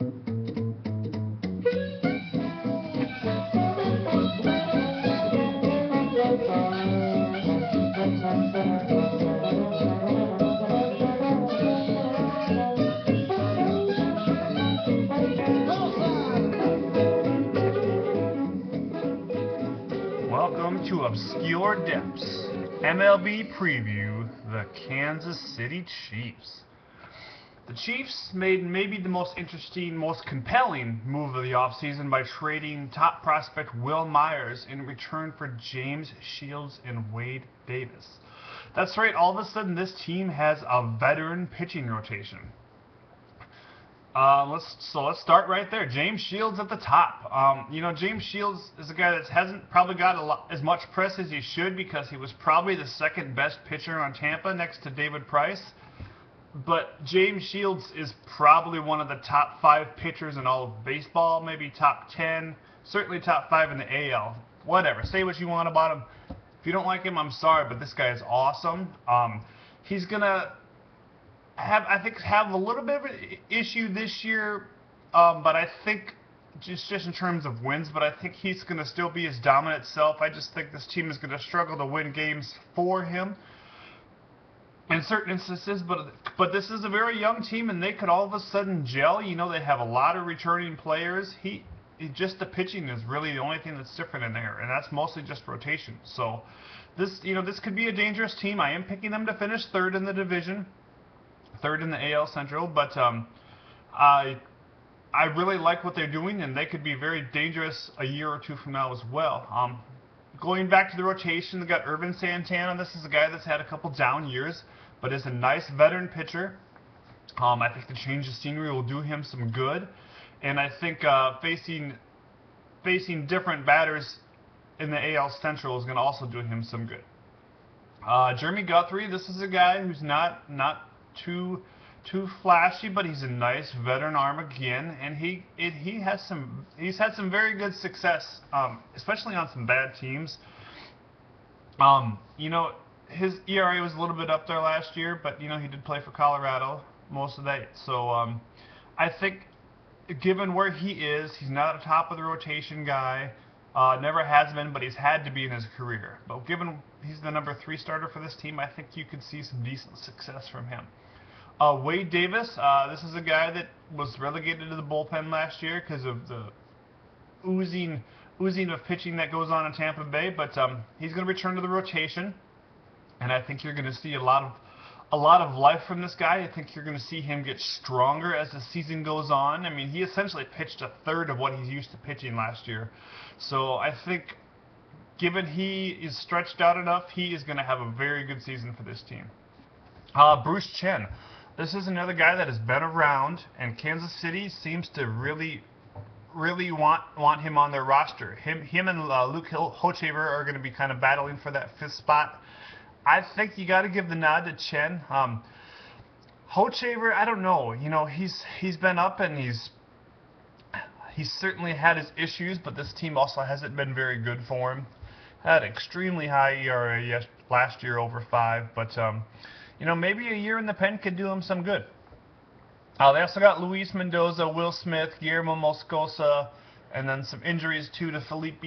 Welcome to Obscure Depths, MLB Preview, the Kansas City Chiefs. The Chiefs made maybe the most interesting, most compelling move of the offseason by trading top prospect Will Myers in return for James Shields and Wade Davis. That's right, all of a sudden this team has a veteran pitching rotation. Let's start right there. James Shields at the top. James Shields is a guy that hasn't probably got as much press as he should because he was probably the second best pitcher on Tampa next to David Price. But James Shields is probably one of the top 5 pitchers in all of baseball, maybe top 10, certainly top 5 in the AL. Whatever. Say what you want about him. If you don't like him, I'm sorry, but this guy is awesome. He's gonna have a little bit of an issue this year, but I think just in terms of wins, but I think he's going to still be his dominant self. I just think this team is going to struggle to win games for him in certain instances, but this is a very young team, and they could all of a sudden gel. They have a lot of returning players. Just the pitching is really the only thing that's different in there, and that's mostly just rotation. So this could be a dangerous team. I am picking them to finish third in the division. Third in the AL Central, but I really like what they're doing, and they could be very dangerous a year or two from now as well. Going back to the rotation, they got Irvin Santana. This is a guy that's had a couple down years, but is a nice veteran pitcher. I think the change of scenery will do him some good, and I think facing different batters in the AL Central is going to also do him some good. Jeremy Guthrie, this is a guy who's not too flashy, but he's a nice veteran arm again, and he's had some very good success, especially on some bad teams. His ERA was a little bit up there last year, but he did play for Colorado most of that. So I think given where he is, he's not a top of the rotation guy. Never has been, but he's had to be in his career. But given he's the number 3 starter for this team, I think you could see some decent success from him. Wade Davis, this is a guy that was relegated to the bullpen last year because of the oozing of pitching that goes on in Tampa Bay, but he's going to return to the rotation, and I think you're going to see a lot of life from this guy. I think you're going to see him get stronger as the season goes on. I mean, he essentially pitched a third of what he's used to pitching last year, so I think given he is stretched out enough, he is going to have a very good season for this team. Bruce Chen. This is another guy that has been around, and Kansas City seems to really want him on their roster. Him and Luke Hochevar are going to be kind of battling for that 5th spot. I think you got to give the nod to Chen. Hochevar, I don't know. He's been up, and he's certainly had his issues, but this team also hasn't been very good for him. Had extremely high ERA last year, over 5, but maybe a year in the pen could do him some good. They also got Luis Mendoza, Will Smith, Guillermo Moscoso, and then some injuries too to Felipe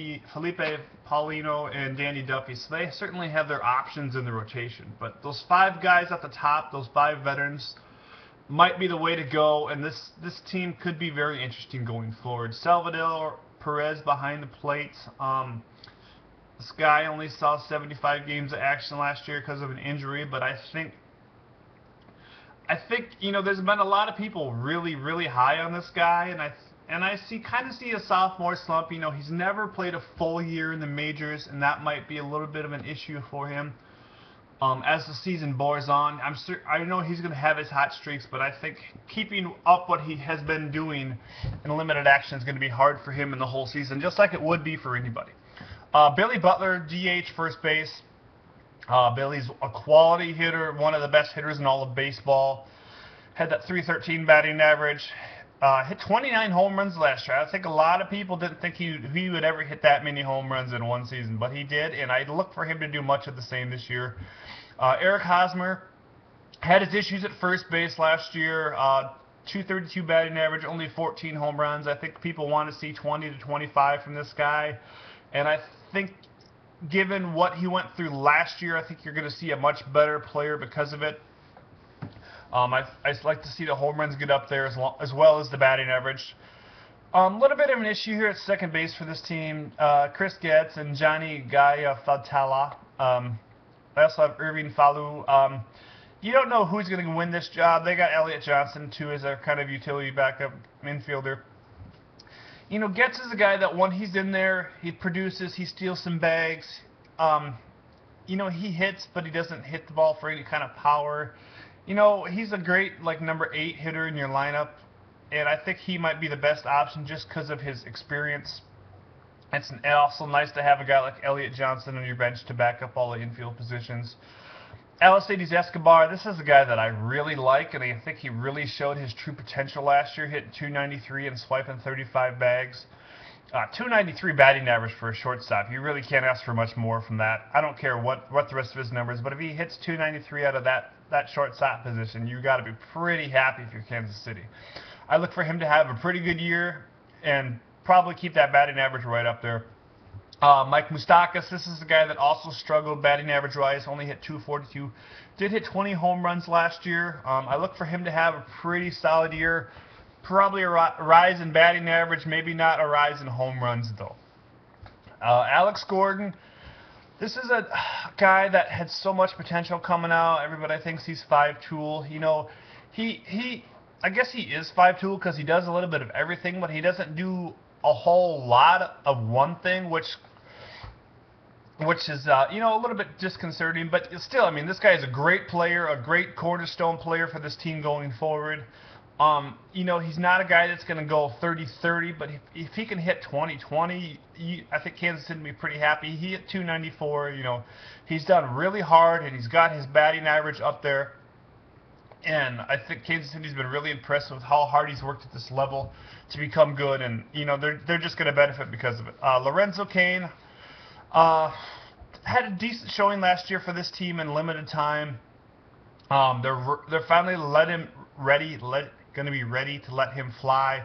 Paulino and Danny Duffy. So they certainly have their options in the rotation. But those 5 guys at the top, those 5 veterans, might be the way to go. And this team could be very interesting going forward. Salvador Perez behind the plate. This guy only saw 75 games of action last year because of an injury, but I think there's been a lot of people really high on this guy, and I kind of see a sophomore slump. He's never played a full year in the majors, and that might be a little bit of an issue for him as the season bores on. I know he's going to have his hot streaks, but I think keeping up what he has been doing in limited action is going to be hard for him in the whole season, just like it would be for anybody. Billy Butler, DH, first base. Billy's a quality hitter, one of the best hitters in all of baseball. Had that .313 batting average. Hit 29 home runs last year. I think a lot of people didn't think he would ever hit that many home runs in one season, but he did, and I look for him to do much of the same this year. Eric Hosmer had his issues at first base last year. .232 batting average, only 14 home runs. I think people want to see 20 to 25 from this guy, and I think given what he went through last year, I think you're going to see a much better player because of it. I like to see the home runs get up there as well as the batting average. Little bit of an issue here at second base for this team. Chris Getz and Johnny Fatala. I also have Irving Falu. You don't know who's going to win this job. They got Elliott Johnson, too, as a kind of utility backup infielder. You know, Getz is a guy that when he's in there, he produces, he steals some bags. You know, he hits, but he doesn't hit the ball for any kind of power. You know, he's a great, like, number 8 hitter in your lineup, and I think he might be the best option just because of his experience. It's also nice to have a guy like Elliott Johnson on your bench to back up all the infield positions. Alcides Escobar, this is a guy that I really like, and I think he really showed his true potential last year, hitting .293 and swiping 35 bags. .293 batting average for a shortstop. You really can't ask for much more from that. I don't care what the rest of his numbers, but if he hits .293 out of that shortstop position, you got to be pretty happy if you're Kansas City. I look for him to have a pretty good year and probably keep that batting average right up there. Mike Moustakas, this is the guy that also struggled batting average-wise, only hit .242. Did hit 20 home runs last year. I look for him to have a pretty solid year. Probably a rise in batting average, maybe not a rise in home runs, though. Alex Gordon, this is a guy that had so much potential coming out. Everybody thinks he's 5-tool. You know, I guess he is 5-tool because he does a little bit of everything, but he doesn't do a whole lot of one thing, which is, you know, a little bit disconcerting, but still, I mean, this guy is a great player, a great cornerstone player for this team going forward. You know, he's not a guy that's going to go 30-30, but if he can hit 20-20, I think Kansas City would be pretty happy. He hit .294, you know, he's done really hard, and he's got his batting average up there. And I think Kansas City's been really impressed with how hard he's worked at this level to become good, and you know they're just going to benefit because of it. Lorenzo Cain had a decent showing last year for this team in limited time. They're finally going to be ready to let him fly.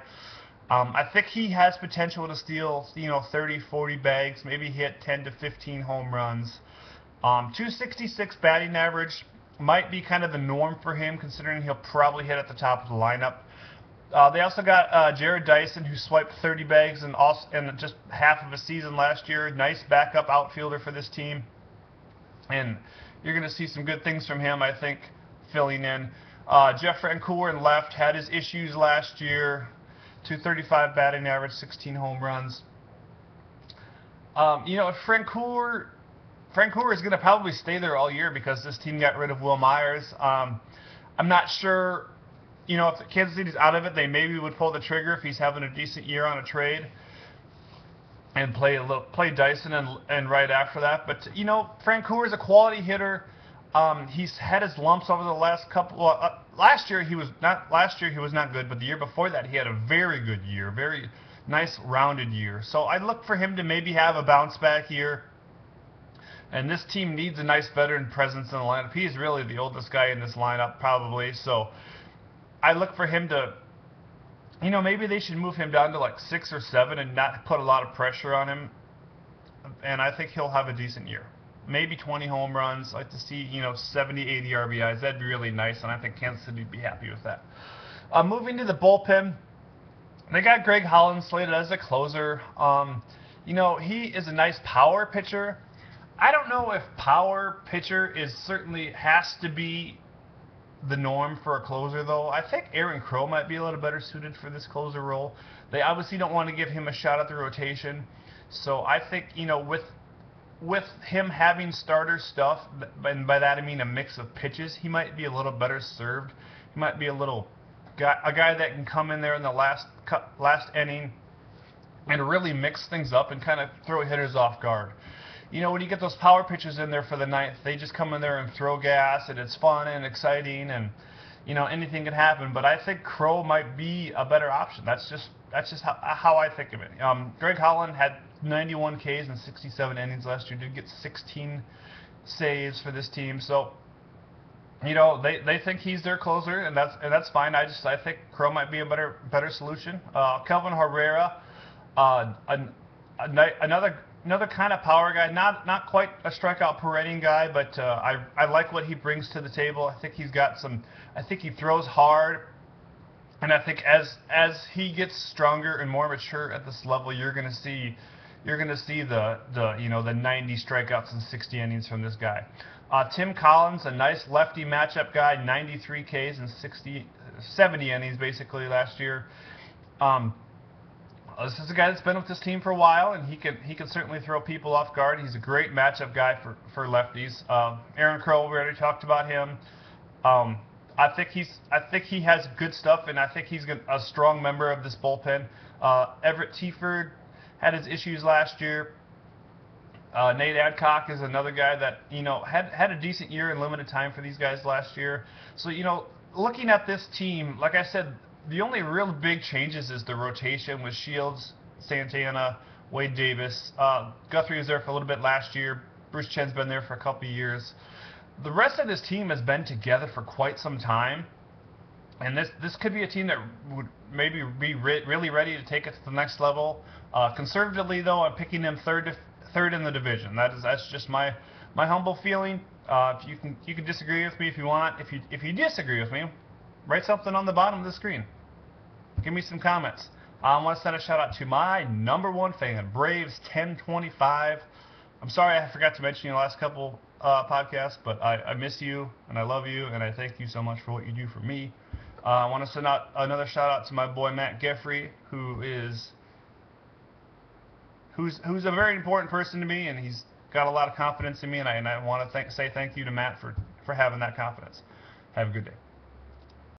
I think he has potential to steal, you know, 30-40 bags, maybe hit 10 to 15 home runs. .266 batting average might be kind of the norm for him, considering he'll probably hit at the top of the lineup. They also got Jared Dyson, who swiped 30 bags in just half of a season last year. Nice backup outfielder for this team. And you're going to see some good things from him, I think, filling in. Jeff Francoeur in left had his issues last year. .235 batting average, 16 home runs. You know, Francoeur is going to probably stay there all year because this team got rid of Will Myers. I'm not sure, you know, if Kansas City's out of it, they maybe would pull the trigger if he's having a decent year on a trade and play Dyson and right after that. But you know, Francoeur is a quality hitter. He's had his lumps over the last couple. Last year he was not good, but the year before that he had a very good year, very nice rounded year. So I look for him to maybe have a bounce back year. And this team needs a nice veteran presence in the lineup. He's really the oldest guy in this lineup, probably. So I look for him to, you know, maybe they should move him down to like 6 or 7 and not put a lot of pressure on him. And I think he'll have a decent year. Maybe 20 home runs. I'd like to see, you know, 70, 80 RBIs. That'd be really nice, and I think Kansas City would be happy with that. Moving to the bullpen, they got Greg Holland slated as a closer. You know, he is a nice power pitcher. I don't know if power pitcher certainly has to be the norm for a closer, though. I think Aaron Crow might be a little better suited for this closer role. They obviously don't want to give him a shot at the rotation. So I think, you know, with him having starter stuff, and by that I mean a mix of pitches, he might be a little better served. He might be a guy that can come in there in the last inning and really mix things up and kind of throw hitters off guard. You know, when you get those power pitchers in there for the ninth, they just come in there and throw gas, and it's fun and exciting, and you know, anything can happen. But I think Crow might be a better option. That's just how I think of it. Greg Holland had 91 Ks in 67 innings last year. Did get 16 saves for this team. So, you know, they think he's their closer, and that's fine. I think Crow might be a better solution. Kelvin Herrera, another kind of power guy, not quite a strikeout parading guy, but I like what he brings to the table. I think he's got some. I think he throws hard, and I think as he gets stronger and more mature at this level, you're gonna see the you know, the 90 strikeouts and 60 innings from this guy. Tim Collins, a nice lefty matchup guy, 93 Ks and 70 innings basically last year. This is a guy that's been with this team for a while, and he can certainly throw people off guard. He's a great matchup guy for lefties. Aaron Crow, we already talked about him. I think he has good stuff, and I think he's a strong member of this bullpen. Everett Teaford had his issues last year. Nate Adcock is another guy that, you know, had a decent year in limited time for these guys last year. So, you know, looking at this team, like I said, the only real big changes is the rotation with Shields, Santana, Wade Davis. Guthrie was there for a little bit last year. Bruce Chen's been there for a couple of years. The rest of this team has been together for quite some time, and this could be a team that would maybe be really ready to take it to the next level. Conservatively, though, I'm picking them third in the division. That's just my humble feeling. You can disagree with me if you want. If you disagree with me, write something on the bottom of the screen. Give me some comments. I want to send a shout out to my #1 fan, Braves 1025. I'm sorry I forgot to mention you in the last couple podcasts, but I miss you and I love you and I thank you so much for what you do for me. I want to send out another shout out to my boy Matt Geffrey, who's a very important person to me, and he's got a lot of confidence in me, and I want to say thank you to Matt for having that confidence. Have a good day.